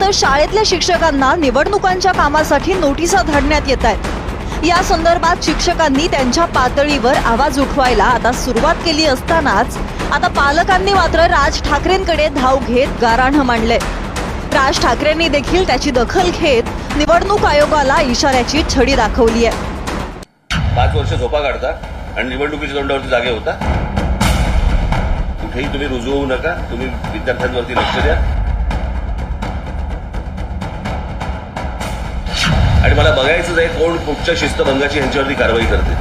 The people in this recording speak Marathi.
तर शाळेतल्या शिक्षकांना निवडणुकांच्या कामासाठी नोटिसा धाडण्यात येत आहेत। या संदर्भात शिक्षकांनी त्यांच्या पातळीवर आवाज उठवायला आता सुरुवात केली असतानाच आता पालकांनी मात्र राज ठाकरेंकडे धाव घेत गाऱ्हाण मांडले। राज ठाकरेंनी देखील त्याची दखल घेत निवडणूक आयोगाला इशाऱ्याची छडी दाखवली आहे। 5 वर्ष झोपा काढता आणि निवडणुकीच्या तोंडावरती जागे होता। कुठेही तुम्ही रुजू होऊ नका, तुम्ही विद्यार्थ्यांवरती लक्ष द्या। आणि मला बघायचंच आहे कोण कुठच्या शिस्तभंगाची यांच्यावरती कारवाई करते।